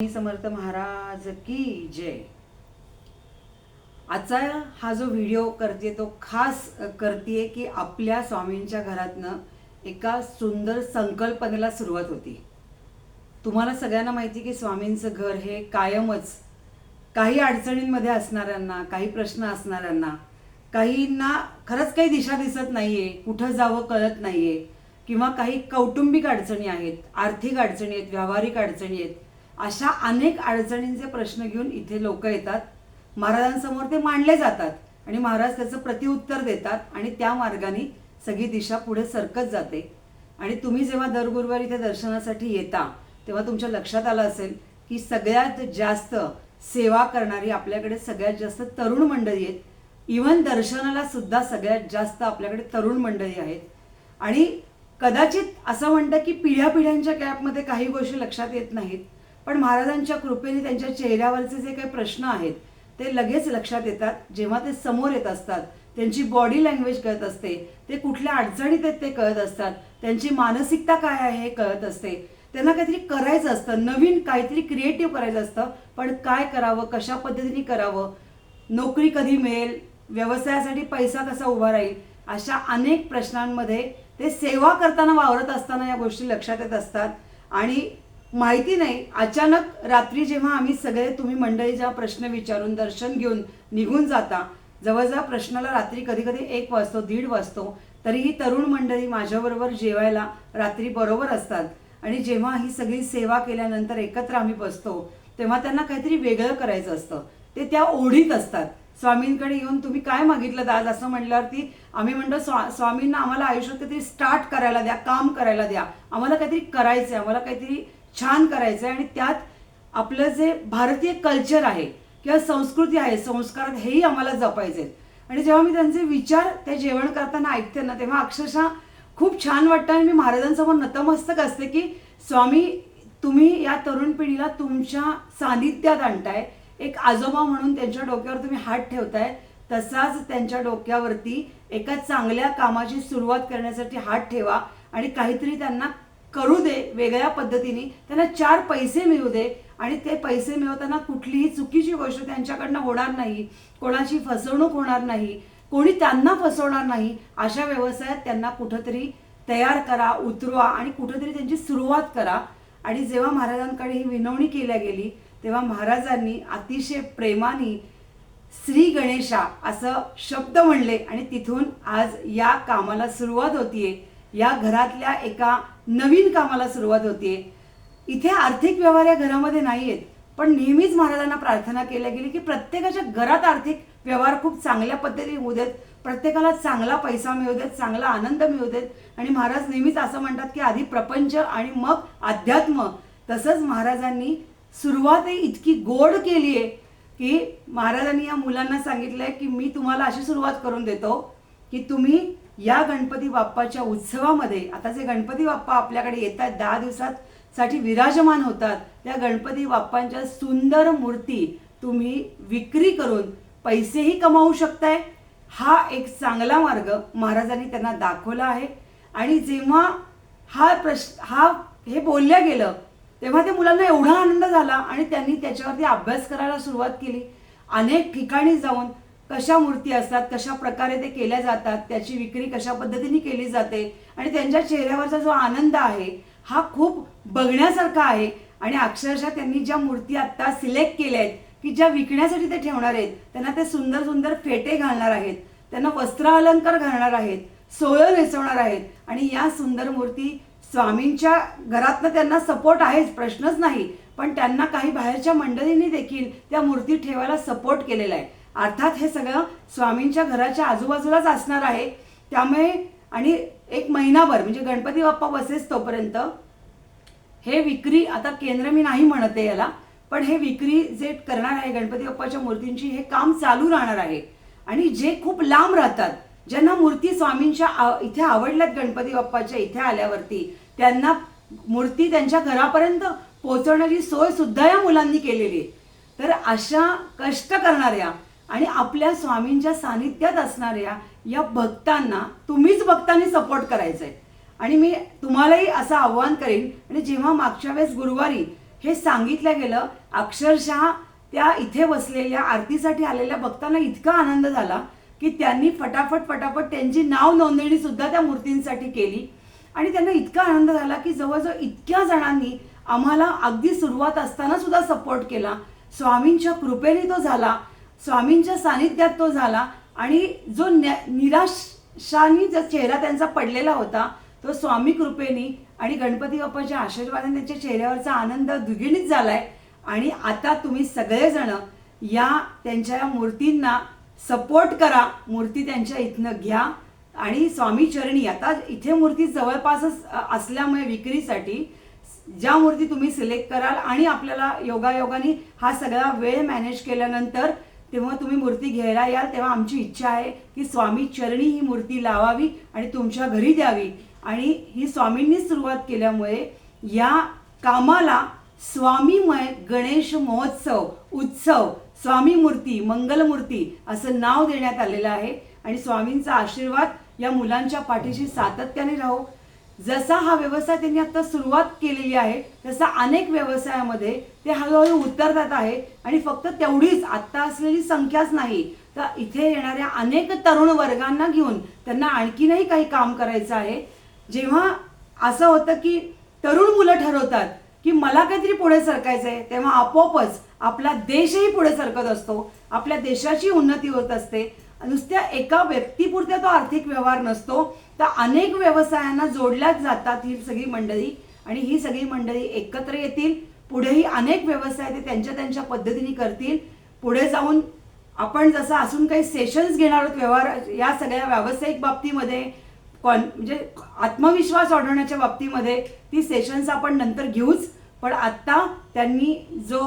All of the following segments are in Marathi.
समर्थ महाराज की जय। आजचा हा जो व्हिडिओ करते तो खास करते की आपल्या स्वामींच्या घरातनं एका सुंदर संकल्पनेला सुरुवात होती। तुम्हाला सगळ्यांना माहिती की स्वामींचं घर हे कायमच काही अडचणींमध्ये असणाऱ्यांना, काही प्रश्न असणाऱ्यांना, काहींना खरंच काही दिशा दिसत नाहीये, कुठं जावं कळत नाहीये, किंवा काही कौटुंबिक अडचणी आहेत, आर्थिक अडचणी आहेत, व्यावहारिक अडचणी आहेत, अशा अनेक अडचणींचे प्रश्न घेऊन इथे लोक येतात, महाराजांसमोर ते मांडले जातात आणि महाराज त्याचं प्रतिउत्तर देतात आणि त्या मार्गाने सगळी दिशा पुढे सरकत जाते। आणि तुम्ही जेव्हा दर गुरुवारी इथे दर्शनासाठी येता तेव्हा तुमच्या लक्षात आलं असेल की सगळ्यात जास्त सेवा करणारी आपल्याकडे सगळ्यात जास्त तरुण मंडळी आहेत। इव्हन दर्शनाला सुद्धा सगळ्यात जास्त आपल्याकडे तरुण मंडळी आहेत। आणि कदाचित असं म्हणतं की पिढ्यापिढ्यांच्या गॅपमध्ये काही गोष्टी लक्षात येत नाहीत, पण महाराजांच्या कृपेने त्यांच्या चेहऱ्यावरचे जे काही प्रश्न आहेत ते लगेच लक्षात येतात जेव्हा ते समोर येत असतात। त्यांची बॉडी लँग्वेज कळत असते, ते कुठल्या अडचणीत आहेत ते कळत असतात, त्यांची मानसिकता काय आहे हे कळत असते। त्यांना काहीतरी करायचं असतं, नवीन काहीतरी क्रिएटिव्ह करायचं असतं, पण काय करावं, कशा पद्धतीने करावं, नोकरी कधी मिळेल, व्यवसायासाठी पैसा कसा उभा राहील, अशा अनेक प्रश्नांमध्ये ते सेवा करताना वावरत असताना या गोष्टी लक्षात येत असतात। आणि माहिती नाही, अचानक रात्री जेव्हा आम्ही सगळे तुम्ही मंडळी जेव्हा प्रश्न विचारून दर्शन घेऊन निघून जाता, जवळजवळ प्रश्नाला रात्री कधी कधी 1 वाजतो, 1:30 वाजतो, तरीही तरुण मंडळी माझ्याबरोबर जेवायला रात्री बरोबर असतात। आणि जेव्हा ही सगळी सेवा केल्यानंतर एकत्र आम्ही बसतो तेव्हा त्यांना काहीतरी वेगळं करायचं असतं, ते त्या ओढीत असतात। स्वामींकडे येऊन तुम्ही काय मागितलं आज असं म्हटल्यावरती आम्ही म्हणतो स्वामींना आम्हाला आयुष्यात काहीतरी स्टार्ट करायला द्या, काम करायला द्या, आम्हाला काहीतरी करायचं आहे, आम्हाला काहीतरी छान करायचं आहे। आणि त्यात आपलं जे भारतीय कल्चर आहे किंवा संस्कृती आहे, संस्कार हेही आम्हाला जपायचे आहेत। आणि जेव्हा मी त्यांचे विचार ते जेवण करताना ऐकते ना तेव्हा अक्षरशः खूप छान वाटतं आणि मी महाराजांसमोर नतमस्तक असते की स्वामी तुम्ही या तरुण पिढीला तुमच्या सानिध्यात आणताय, एक आजोबा म्हणून त्यांच्या डोक्यावर तुम्ही हात ठेवताय, तसाच त्यांच्या डोक्यावरती एका चांगल्या कामाची सुरुवात करण्यासाठी हात ठेवा आणि काहीतरी त्यांना करू दे, वेगळ्या पद्धतीने त्यांना 4 पैसे मिळू दे। आणि ते पैसे मिळवताना कुठलीही चुकीची गोष्ट त्यांच्याकडनं होणार नाही, कोणाची फसवणूक होणार नाही, कोणी त्यांना फसवणार नाही, अशा व्यवसायात त्यांना कुठंतरी तयार करा, उतरवा आणि कुठंतरी त्यांची सुरुवात करा। आणि जेव्हा महाराजांकडे ही विनवणी केल्या गेली तेव्हा महाराजांनी अतिशय प्रेमाने श्री गणेशा असं शब्द म्हणले आणि तिथून आज या कामाला सुरुवात होतीये, या घरातल्या एका नवीन कामाला सुरुवात होतीये। इथे आर्थिक व्यवहार या घरामध्ये नाही आहेत, पण नेहमीच महाराजांना प्रार्थना केल्या गेली की प्रत्येकाच्या घरात आर्थिक व्यवहार खूप चांगल्या पद्धतीने होऊ देत, प्रत्येकाला चांगला पैसा मिळू देत, चांगला आनंद मिळू देत। आणि महाराज नेहमीच असं म्हणतात की आधी प्रपंच आणि मग अध्यात्म। तसंच महाराजांनी सुरुवात इतकी गोड केली आहे की महाराजांनी या मुलांना सांगितलंय की मी तुम्हाला अशी सुरुवात करून देतो की तुम्ही या गणपती बाप्पाच्या उत्सवामध्ये, आता जे गणपती बाप्पा आपल्याकडे येतात 10 दिवसांसाठी विराजमान होतात, त्या गणपती बाप्पांच्या सुंदर मूर्ती तुम्ही विक्री करून पैसेही कमावू शकताय। हा एक चांगला मार्ग महाराजांनी त्यांना दाखवला आहे। आणि जेव्हा हे बोलल्या गेलं तेव्हा त्या मुलांना एवढा आनंद झाला आणि त्यांनी त्याच्यावरती अभ्यास करायला सुरुवात केली। अनेक ठिकाणी जाऊन कशा मूर्ती असतात, कशा प्रकारे ते केल्या जातात, त्याची विक्री कशा पद्धतीने केली जाते आणि त्यांच्या चेहऱ्यावरचा जो आनंद आहे हा खूप बघण्यासारखा आहे। आणि अक्षरशः त्यांनी ज्या मूर्ती आत्ता सिलेक्ट केल्या आहेत की ज्या विकण्यासाठी ते ठेवणार आहेत, त्यांना ते सुंदर सुंदर फेटे घालणार आहेत, त्यांना वस्त्र अलंकार घालणार आहेत, सोळं नेसवणार आहेत। आणि या सुंदर मूर्ती स्वामींच्या घरातनं त्यांना सपोर्ट आहेच, प्रश्नच नाही, पण त्यांना काही बाहेरच्या मंडळींनी देखील त्या मूर्ती ठेवायला सपोर्ट केलेला आहे। अर्थात हे सगळं स्वामींच्या घराच्या आजूबाजूलाच असणार आहे, त्यामुळे आणि 1 महिनाभर म्हणजे गणपती बाप्पा बसेस तोपर्यंत हे विक्री, आता केंद्र मी नाही म्हणते याला, पण हे विक्री जे करणार आहे गणपती बाप्पाच्या मूर्तींची हे काम चालू राहणार आहे। आणि जे खूप लांब राहतात, ज्यांना मूर्ती स्वामींच्या इथे आवडल्यात, गणपती बाप्पाच्या इथे आल्यावरती त्यांना मूर्ती त्यांच्या घरापर्यंत पोहोचवण्याची सोय सुद्धा या मुलांनी केलेली आहे। तर अशा कष्ट करणाऱ्या आणि आपल्या स्वामींच्या सानिध्यात असणाऱ्या या भक्तांना तुम्हीच भक्तांनी सपोर्ट करायचं आहे। आणि मी तुम्हालाही असं आव्हान करेन, आणि जेव्हा मागच्या वेळेस गुरुवारी हे सांगितलं गेलं. अक्षरशः त्या इथे बसलेल्या आरतीसाठी आलेल्या भक्तांना इतका आनंद झाला की त्यांनी फटाफट त्यांची नाव नोंदणी सुद्धा त्या मूर्तींसाठी केली. आणि त्यांना इतका आनंद झाला की जवळजवळ इतक्या जणांनी आम्हाला अगदी सुरुवात असताना सुद्धा सपोर्ट केला. स्वामींच्या कृपेने तो झाला, स्वामींच्या सानिध्यात तो झाला. आणि जो निराशानी जो चेहरा त्यांचा पडलेला होता तो स्वामी कृपेने आणि गणपती बाप्पाच्या आशीर्वादाने त्यांच्या चेहऱ्यावरचा आनंद द्विगुणित झालाय. आणि आता तुम्ही सगळेजण या त्यांच्या मूर्तींना सपोर्ट करा, मूर्ती त्यांच्या इथनं घ्या आणि स्वामी चरणी. आता इथे मूर्ती जवळपासच असल्यामुळे विक्रीसाठी ज्या मूर्ती तुम्ही सिलेक्ट कराल आणि आपल्याला योगायोगाने हा सगळा वेळ मॅनेज केल्यानंतर तेव्हा तुम्ही मूर्ती घ्यायला याल, तेव्हा आमची इच्छा आहे की स्वामी चरणी ही मूर्ती लावावी आणि तुमच्या घरी द्यावी. आणि ही स्वामींनी सुरुवात केल्यामुळे या कामाला स्वामीमय गणेश महोत्सव उत्सव स्वामी मूर्ती मंगलमूर्ती असं नाव देण्यात आलेलं आहे. आणि स्वामींचा आशीर्वाद या मुलांच्या पाठीशी सातत्याने राहो. जसा हा व्यवसाय त्यांनी आता सुरुवात केलेली आहे तसा अनेक व्यवसायामध्ये ते हळूहळू उतरतात आहे. आणि फक्त तेवढीच आत्ता असलेली संख्याच नाही तर इथे येणाऱ्या अनेक तरुण वर्गांना घेऊन त्यांना आणखीनही काही काम करायचं आहे. जेव्हा असं होतं की तरुण मुलं ठरवतात की मला काहीतरी पुढे सरकायचं आहे, तेव्हा आपोआपच आपला देशही पुढे सरकत असतो, आपल्या देशाची उन्नती होत असते. नुसत्या एका व्यक्तीपुरता तो आर्थिक व्यवहार नसतो, तर अनेक व्यवसायांना जोडल्या जातात ही सगळी मंडळी. आणि ही सगळी मंडळी एकत्र येतील, पुढेही अनेक व्यवसाय ते त्यांच्या त्यांच्या पद्धतीने करतील. पुढे जाऊन आपण जसं असून काही सेशन्स घेणार आहोत व्यवहार या सगळ्या व्यावसायिक बाबतीमध्ये म्हणजे आत्मविश्वास वाढवण्याच्या बाबतीमध्ये ती सेशन्स आपण नंतर घेऊच. पण आत्ता त्यांनी जो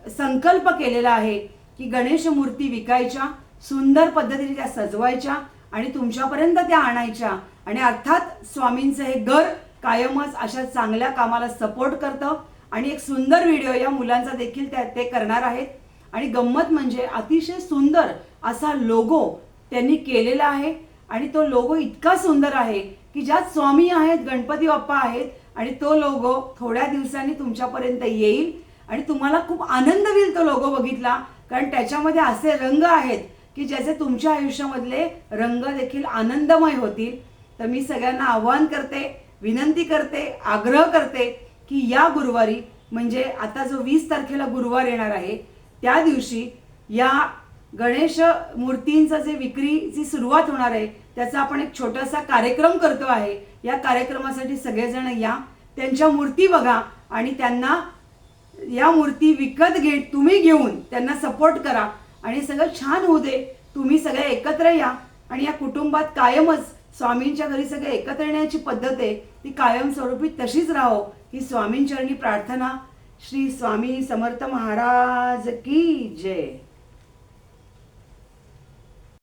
संकल्प केलेला आहे की गणेश मूर्ती विकायच्या, सुंदर पद्धतीने त्या सजवायच्या आणि तुमच्यापर्यंत त्या आणायच्या. आणि अर्थात स्वामींचं हे घर कायमच अशा चांगल्या कामाला सपोर्ट करतं. आणि एक सुंदर व्हिडिओ या मुलांचा देखील ते करणार आहेत. आणि गंमत म्हणजे अतिशय सुंदर असा लोगो त्यांनी केलेला आहे. आणि तो लोगो इतका सुंदर आहे की ज्यात स्वामी आहेत, गणपती बाप्पा आहेत. आणि तो लोगो थोड्या दिवसांनी तुमच्यापर्यंत येईल आणि तुम्हाला खूप आनंद होईल तो लोगो बघितला. कारण त्याच्यामध्ये असे रंग आहेत की ज्याचे तुमच्या आयुष्यामधले रंग देखील आनंदमय होतील. तर मी सगळ्यांना आवाहन करते, विनंती करते, आग्रह करते की या गुरुवारी म्हणजे आता जो 20 तारखेला गुरुवार येणार आहे त्या दिवशी या गणेश मूर्तींचं जे विक्रीची सुरुवात होणार आहे त्याचा आपण एक छोटासा कार्यक्रम करतो आहे. या कार्यक्रमासाठी सगळेजण या, त्यांच्या मूर्ती बघा आणि त्यांना या मूर्ती विकत तुम्ही घेऊन त्यांना सपोर्ट करा आणि सगळं छान होऊ दे. तुम्ही सगळे एकत्र या आणि या कुटुंबात कायमच स्वामींच्या घरी सगळे एकत्र येण्याची पद्धत आहे ती कायमस्वरूपी तशीच राहो ही स्वामींचरणी प्रार्थना. श्री स्वामी समर्थ महाराज की जय.